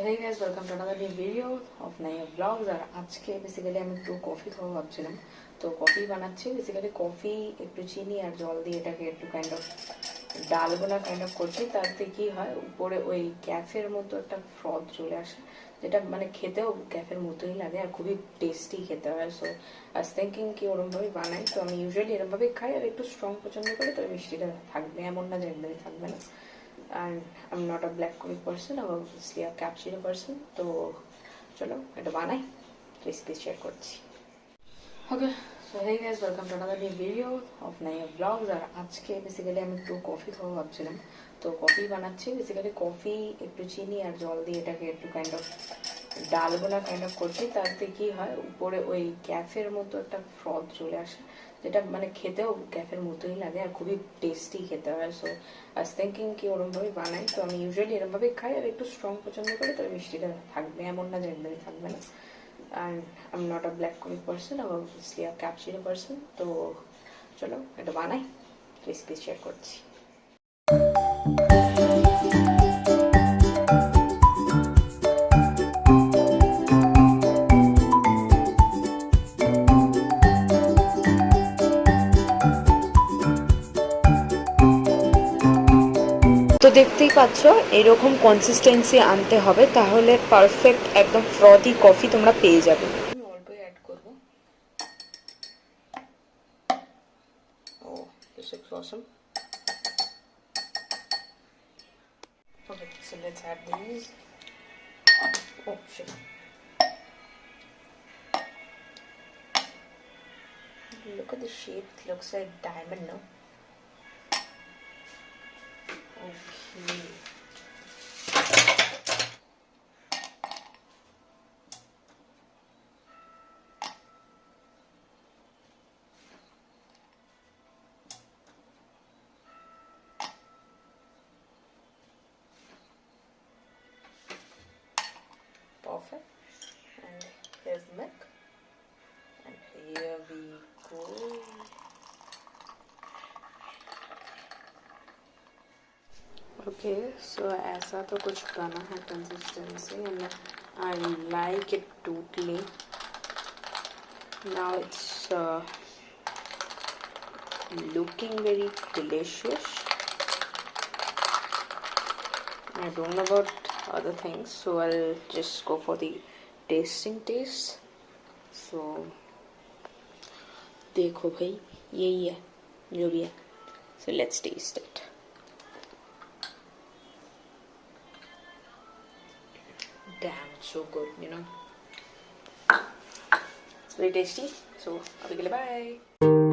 hey guys, welcome to another new video of Naya Vlogs। আর আজকে basically আমি একটু coffee খাওয়া ভাবছিলাম, তো কফি বানাচ্ছি। বেসিক্যালি কফি একটু চিনি আর জল দিয়ে এটাকে একটু kind of dalgona kind of করছি। তাতে কি হয়, উপরে ওই ক্যাফের মতো একটা ফ্রথ চলে আসে, যেটা মানে খেতেও ক্যাফের মতোই লাগে আর খুবই টেস্টি খেতে হয়। সো আই ওয়াজ থিঙ্কিং কি ওরমভাবেই বানাই। তো আমি ইউজুয়ালি এরমভাবেই খাই আর একটু স্ট্রং পছন্দ করি, তবে মিষ্টিটা থাকবে, এমন না যে একদমই থাকবে না। And I'm not a black coffee person, I'm obviously a cappuccino person। তো চলো এটা বানাই, রেসিপি শেয়ার করছি। ওকে, so hey guys, welcome to another new video of Naya Vlogs। আর আজকে বেসিক্যালি আমি একটু কফি খাওয়া ভাবছিলাম, তো কফি বানাচ্ছি। বেসিক্যালি কফি একটু চিনি আর জল দিয়ে এটাকে একটু kind of dalgona kind of করছি। তাতে কি হয়, উপরে ওই ক্যাফের মতো একটা ফ্রথ চলে আসে, যেটা মানে খেতেও ক্যাফের মতোই লাগে আর খুবই টেস্টি খেতে হয়। সো আই ওয়াজ থিঙ্কিং কি ওরমভাবেই বানাই। তো আমি ইউজুয়ালি এরমভাবেই খাই আর একটু স্ট্রং পছন্দ করি, তবে মিষ্টিটা থাকবে, এমন না যে একদমই থাকবে না। And I'm not a black coffee person, I'm obviously a cappuccino person। তো চলো এটা বানাই, রেসিপি শেয়ার করছি। তো দেখতেই পাচ্ছ এরকম কনসিস্টেন্সি আনতে হবে, তাহলে পারফেক্ট একদম ফ্রথি কফি তোমরা পেয়ে যাবে। আমি অল্প অ্যাড করব। Oh this is awesome. Okay, so let's add this. Oh shit, look at the shape, it looks like diamond, no? Okay. Perfect. And here's milk. And here we go. Okay, so ऐसा तो कुछ बना है consistency, and I like it totally. Now it's looking very delicious. I don't know about other things, so I'll just go for the tasting taste. So देखो भाई, यही है जो भी है। So let's taste it. Damn, it's so good, you know. It's very tasty. So अभी के लिए bye.